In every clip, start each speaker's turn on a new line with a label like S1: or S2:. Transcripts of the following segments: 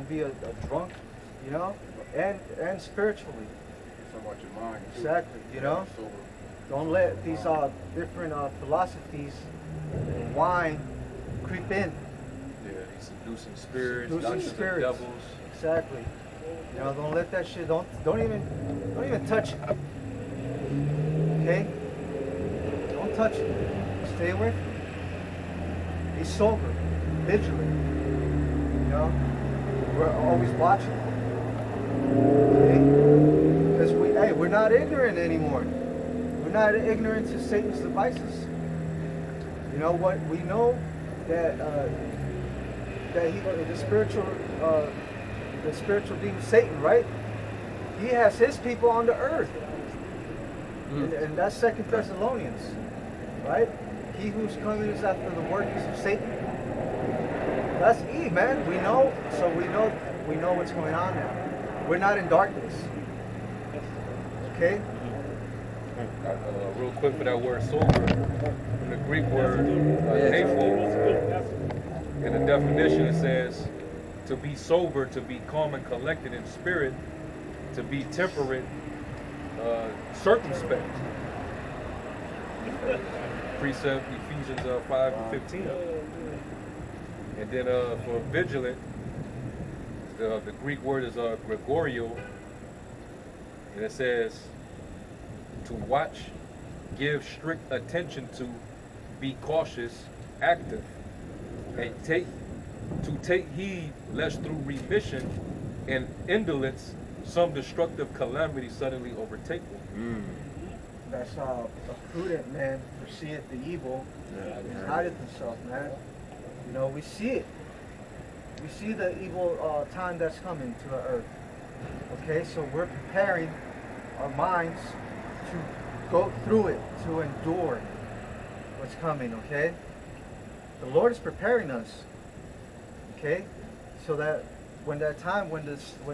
S1: Don't be a drunk, you know, and spiritually.
S2: So much your mind.
S1: Exactly, you know. Don't let these different philosophies and wine creep in.
S3: Yeah, these seducing spirits,
S1: Seducing
S3: doctrines of
S1: spirits.
S3: devils.
S1: Exactly. You know, don't let that shit. Don't even touch it. Okay? Don't touch it. Stay away from it. Be sober, vigilant. You know, we're always watching. Okay? Because we're not ignorant anymore. We're not ignorant to Satan's devices. You know what? We know that the spiritual demon Satan, right? He has his people on the earth, and that's 2 Thessalonians, right? He who's coming is after the workings of Satan. That's Eve, man. We know, so we know what's going on now. We're not in darkness. Okay.
S3: Real quick for that word sober, in the Greek word nephos, in the definition it says to be sober, to be calm and collected in spirit, to be temperate, circumspect. Precept Ephesians 5:15. And then for vigilant, the Greek word is gregorio, and it says to watch, give strict attention to, be cautious, active, and take heed lest through remission and indolence some destructive calamity suddenly overtake them.
S1: That's a prudent man foreseeth the evil and hideth himself, man. You know, we see it. We see the evil time that's coming to the earth. Okay, so we're preparing our minds to go through it, to endure what's coming, okay? The Lord is preparing us, okay? So that when that time, as a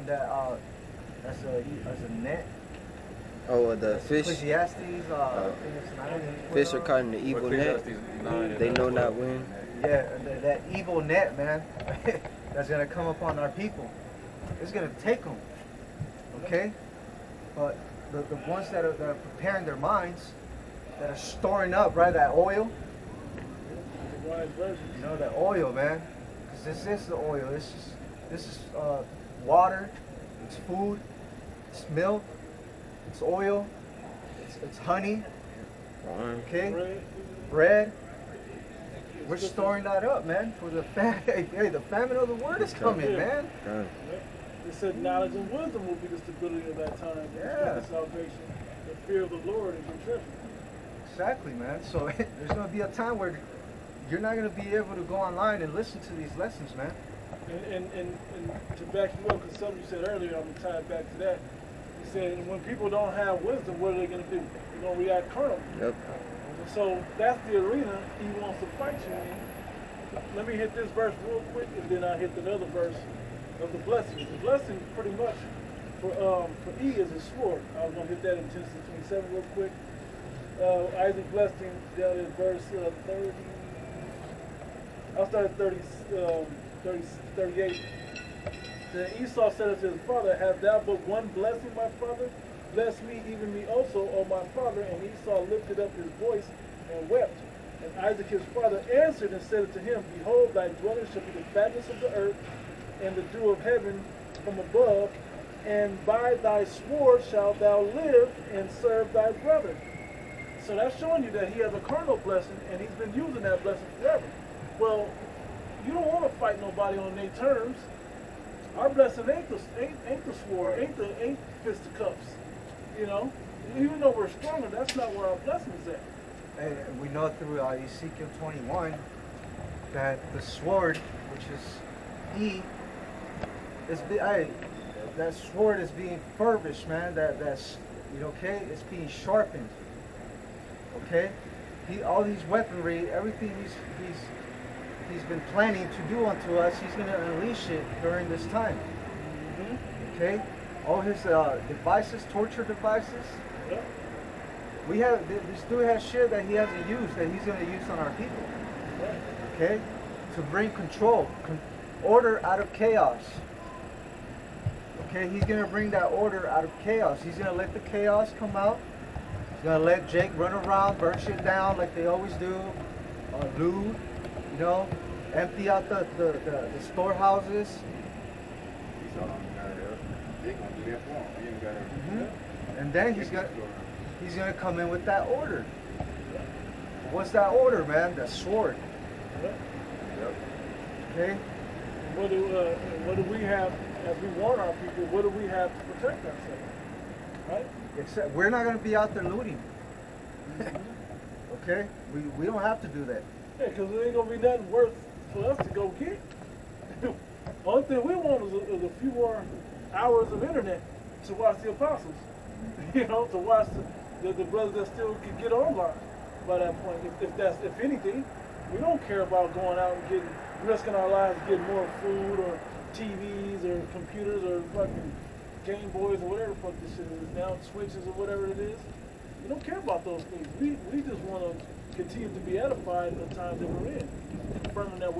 S1: net.
S4: Oh, the fish.
S1: Ecclesiastes, I think it's 9.
S4: Fish are caught in the evil net. They know not when.
S1: Yeah, that evil net, man, that's gonna come upon our people. It's gonna take them, okay? But the ones that are preparing their minds, that are storing up, right, that oil. You know, that oil, man, because this is the oil. This is water. It's food. It's milk. It's oil. It's honey. Okay, bread. We're storing that up, man, for the famine. Hey, the famine of the word is coming, man.
S5: It said knowledge and wisdom will be the stability of that time.
S1: Yeah.
S5: The salvation, the fear of the Lord is your treasure.
S1: Exactly, man. So there's going to be a time where you're not going to be able to go online and listen to these lessons, man.
S5: And to back you up, because something you said earlier, I'm going to tie it back to that. You said when people don't have wisdom, what are they going to do? They're going to react carnal.
S4: Yep.
S5: So that's the arena he wants to fight you in. Let me hit this verse real quick, and then I'll hit the other verse of the blessing. The blessing pretty much for E is a sword. I was going to hit that in Genesis 27 real quick. Isaac blessed him down in verse 30. I'll start at 38. Then Esau said unto his father, Hast thou but one blessing, my father? Bless me, even me also, O my father. And Esau lifted up his voice and wept. And Isaac his father answered and said unto him, Behold, thy dwelling shall be the fatness of the earth, and the dew of heaven from above, and by thy sword shalt thou live and serve thy brother. So that's showing you that he has a carnal blessing, and he's been using that blessing forever. Well, you don't want to fight nobody on their terms. Our blessing ain't the sword, ain't fisticuffs. You know, even though we're stronger, that's not where our blessing is at.
S1: And we know through Ezekiel 21 that the sword, which is E, that sword is being furbished, man. That's okay. It's being sharpened. Okay, all these weaponry, everything he's been planning to do unto us, he's going to unleash it during this time. Okay, all his devices, torture devices. This dude has shit that he hasn't used that he's going to use on our people. Okay, to bring control, order out of chaos. Okay, he's going to bring that order out of chaos. He's going to let the chaos come out. He's going to let Jake run around, burn shit down like they always do. Loot, you know, empty out the storehouses. And then he's gonna come in with that order. What's that order, man? The sword. Okay.
S5: What do we have as we warn our people? What do we have to protect ourselves? Right?
S1: Except we're not gonna be out there looting. Okay. We don't have to do that.
S5: Yeah, because it ain't gonna be nothing worth for us to go get. Only thing we want is a few more hours of internet to watch the apostles. You know, to watch the brothers that still can get online by that point. If anything, we don't care about going out and risking our lives getting more food or TVs or computers or fucking Game Boys or whatever the fuck this shit is now, Switches or whatever it is. We don't care about those things. We just want to continue to be edified in the time that we're in, confirming that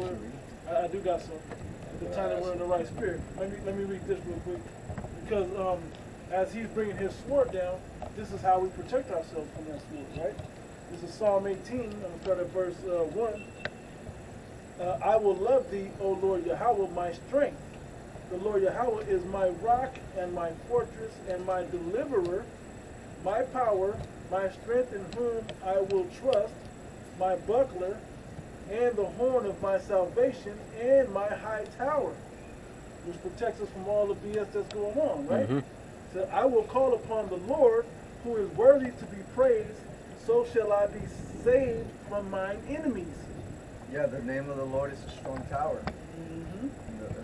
S5: I do got some. The time that we're in the right spirit. Let me read this real quick, because as he's bringing his sword down, this is how we protect ourselves from that sword, right? This is Psalm 18. I'm gonna start at verse 1. I will love thee, O Lord Yahweh, my strength. The Lord Yahweh is my rock and my fortress and my deliverer, my power, my strength in whom I will trust, my buckler, and the horn of my salvation, and my high tower, which protects us from all the BS that's going on, right? So I will call upon the Lord, who is worthy to be praised, so shall I be saved from mine enemies.
S1: Yeah, the name of the Lord is a strong tower. And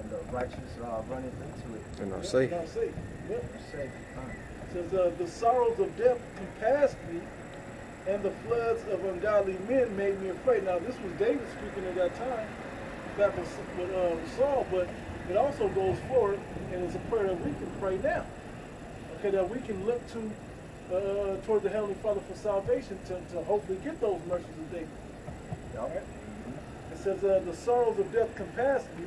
S1: the righteous runneth into it.
S4: And are safe.
S5: Not safe. Yep.
S1: Safe.
S5: It says, the sorrows of death compassed me, and the floods of ungodly men made me afraid. Now, this was David speaking at that time, back with Saul, but it also goes forward, and it's a prayer that we can pray now. Okay, that we can look to toward the Heavenly Father for salvation to hopefully get those mercies of David. All right? It says, the sorrows of death compassed me,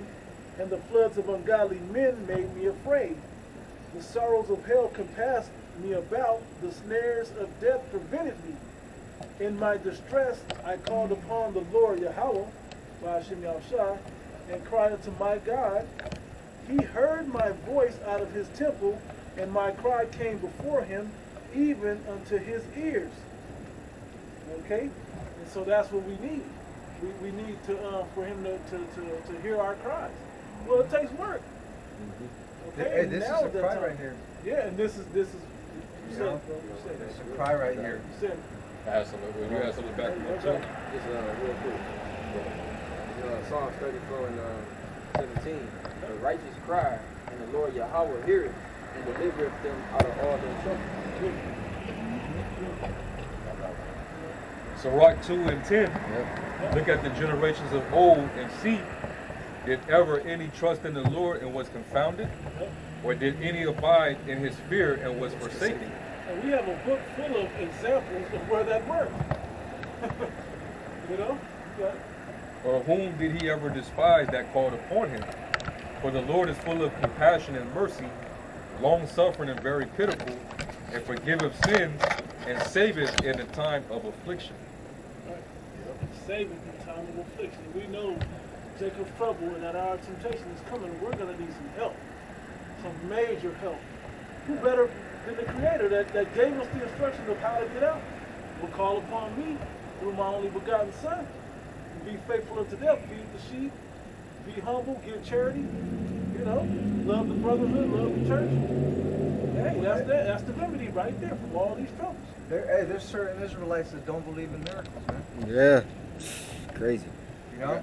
S5: and the floods of ungodly men made me afraid. The sorrows of hell compassed me about, the snares of death prevented me. In my distress, I called upon the Lord Yahweh, Ba'ashem Yahushua, and cried unto my God. He heard my voice out of his temple, and my cry came before him, even unto his ears. Okay? And so that's what we need. We need for him to hear our cries. Well, it takes work. Okay?
S1: Hey, this is a cry right here.
S5: Yeah, and this is
S1: You know, it's a cry right here.
S5: You said,
S3: I have some. You have something back there too.
S4: Just real quick. Psalms 34 and 17. The righteous cry, and the Lord Yahweh heareth, and delivereth them out of all their trouble.
S3: Sirach 2 and 10. Look at the generations of old and see, did ever any trust in the Lord and was confounded? Or did any abide in his fear and was forsaken?
S5: And we have a book full of examples of where that worked. You know? Yeah.
S3: Or whom did he ever despise that called upon him? For the Lord is full of compassion and mercy, long-suffering and very pitiful, and forgiveth sins, and saveth in the time of affliction.
S5: Right. Saveth in the time of affliction. We know Jacob's trouble and that our temptation is coming. We're going to need some help. Some major help. Who better than the Creator that gave us the instructions of how to get out? Will call upon me through my only begotten Son. Be faithful unto death, feed the sheep, be humble, give charity, you know, love the brotherhood, love the church. Hey, that's the remedy right there from all these troubles.
S1: There's certain Israelites that don't believe in miracles, man.
S4: Yeah. Crazy.
S1: You know?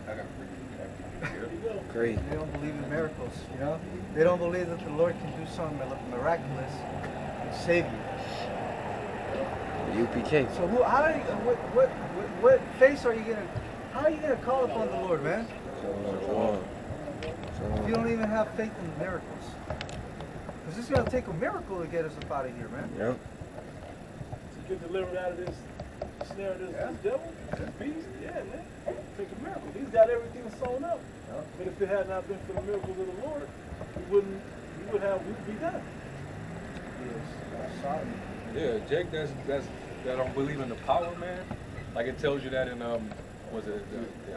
S4: Crazy.
S1: They don't believe in miracles, you know? They don't believe that the Lord can do something miraculous and save you.
S4: UPK.
S1: So what face are you gonna? How are you gonna call upon the Lord, man? If you don't even have faith in miracles, because it's gonna take a miracle to get us up out of here, man.
S4: Yep.
S5: To get delivered out of this snare of this devil, this beast, yeah, man. Take a miracle. He's got everything sewn up. But if it had not been for the miracles of the Lord, we wouldn't would be done.
S1: Yes, sorry.
S3: Yeah, Jake, that don't believe in the power, man. Like it tells you that in was it?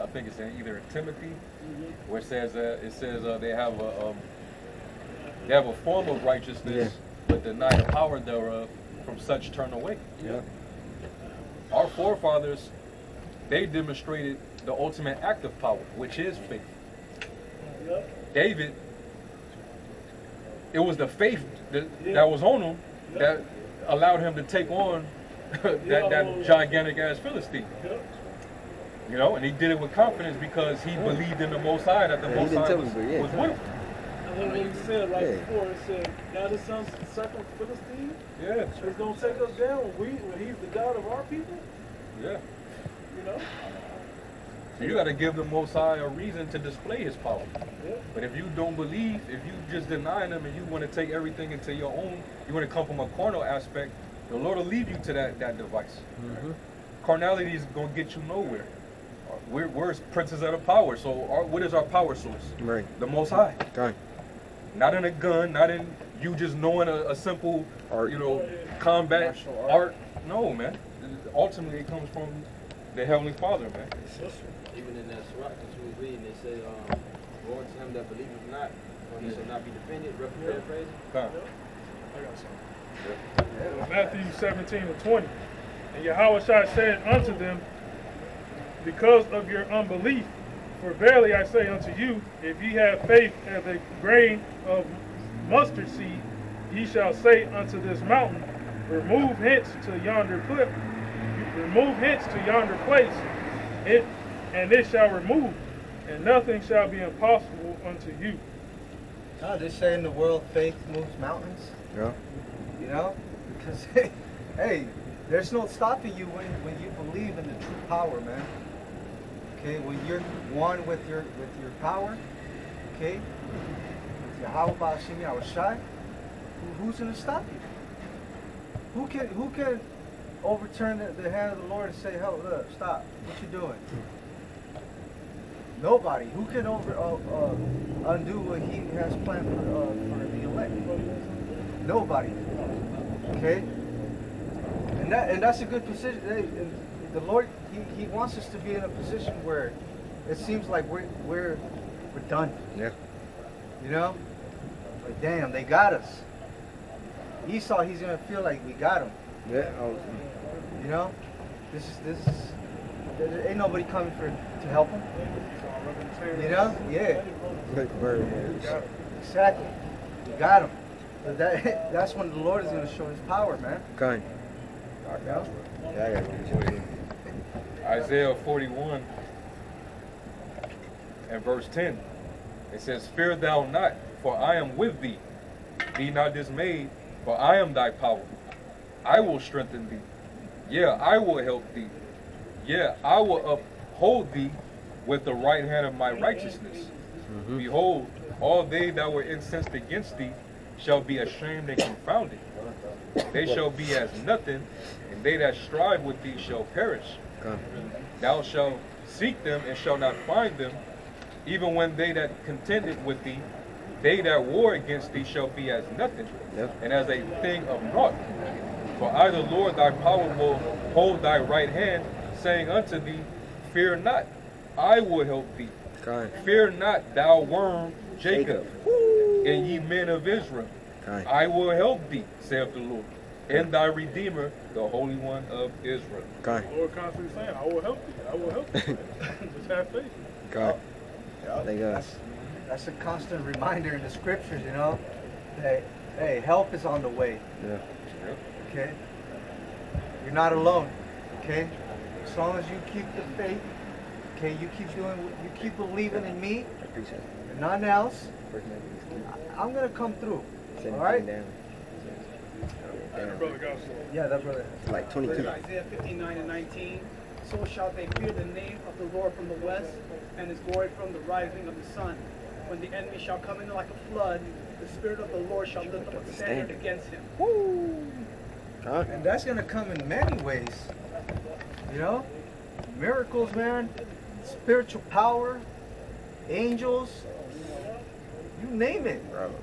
S3: I think it's in either in Timothy, where it says they have a form of righteousness, but deny the power thereof. From such turn away.
S2: Yeah.
S3: Our forefathers, they demonstrated the ultimate act of power, which is faith.
S5: Yep.
S3: David, it was the faith that was on him that allowed him to take on that gigantic ass Philistine.
S5: Yep.
S3: You know, and he did it with confidence because he believed in the Most High, that the Most High was with him.
S5: And then what he said before, it said, God is some certain Philistine.
S3: Yeah.
S5: He's going to take us down when he's the God of our people.
S3: Yeah.
S5: You know?
S3: So you got to give the Most High a reason to display His power.
S5: Yeah.
S3: But if you don't believe, if you just deny Him and you want to take everything into your own, you want to come from a carnal aspect, the Lord will lead you to that device. Carnality is going to get you nowhere. We're princes of the power. So what is our power source?
S2: Right.
S3: The Most High.
S2: Okay.
S3: Not in a gun, not in you just knowing a simple,
S2: Art.
S3: combat
S1: Martial
S3: art. No, man. Ultimately, it comes from the Heavenly Father, man.
S4: Even in that Surah, because we was reading, it said, "Woe unto him that believeth not, for he shall not be defended." Paraphrase.
S3: Come.
S5: I got something. Matthew 17:20. And Yahweh said unto them, because of your unbelief, for verily I say unto you, if ye have faith as a grain of mustard seed, ye shall say unto this mountain, remove hence to yonder cliff, remove hence to yonder place, and it shall remove, and nothing shall be impossible unto you.
S1: No, they say in the world faith moves mountains.
S2: Yeah.
S1: You know? Because, hey, there's no stopping you when you believe in the true power, man. Okay, when you're one with your power, okay, with Yahweh Ba'ashim Yahushai, who's gonna stop you? Who can overturn the hand of the Lord and say, "Hell, look, stop! What you doing?" Nobody. Who can undo what He has planned for the elect? Nobody. Okay, and that's a good position. The Lord, He wants us to be in a position where it seems like we're done.
S2: Yeah.
S1: You know? Like, damn, they got us. Esau, he's gonna feel like we got him.
S2: Yeah.
S1: You know? This is there ain't nobody coming to help him. You know? Yeah. Exactly. We got him. So that's when the Lord is gonna show His power, man.
S2: Okay.
S1: You know?
S2: Yeah, I got you.
S3: Isaiah 41 and verse 10. It says, "Fear thou not, for I am with thee. Be not dismayed, for I am thy power. I will strengthen thee. Yeah, I will help thee. Yeah, I will uphold thee with the right hand of my righteousness. Behold, all they that were incensed against thee shall be ashamed and confounded. They shall be as nothing, and they that strive with thee shall perish.
S2: Okay.
S3: Thou shalt seek them and shall not find them, even when they that contended with thee, they that war against thee shall be as nothing, and as a thing of naught. For I, the Lord thy power, will hold thy right hand, saying unto thee, Fear not, I will help thee.
S2: Okay.
S3: Fear not, thou worm Jacob, and ye men of Israel.
S2: Okay.
S3: I will help thee, saith the Lord, and thy Redeemer, the Holy One of Israel."
S2: Okay.
S5: The Lord constantly saying, I will help you. I will help you. Just have faith.
S2: Okay.
S1: Yeah,
S2: Thank us.
S1: that's a constant reminder in the scriptures, you know, that hey, help is on the way.
S2: Yeah.
S1: Okay, you're not alone. Okay, as long as you keep the faith, okay, you keep believing in me
S2: I appreciate it.
S1: and nothing else. I'm gonna come through. All right?
S2: Down.
S5: Brother Gospel.
S1: Yeah, that brother.
S2: Like 22.
S6: Isaiah 59:19. So shall they fear the name of the Lord from the west, and His glory from the rising of the sun. When the enemy shall come in like a flood, the Spirit of the Lord shall lift up a standard against him.
S2: Okay.
S1: And that's gonna come in many ways. You know, miracles, man, spiritual power, angels, you name it.
S2: Bravo.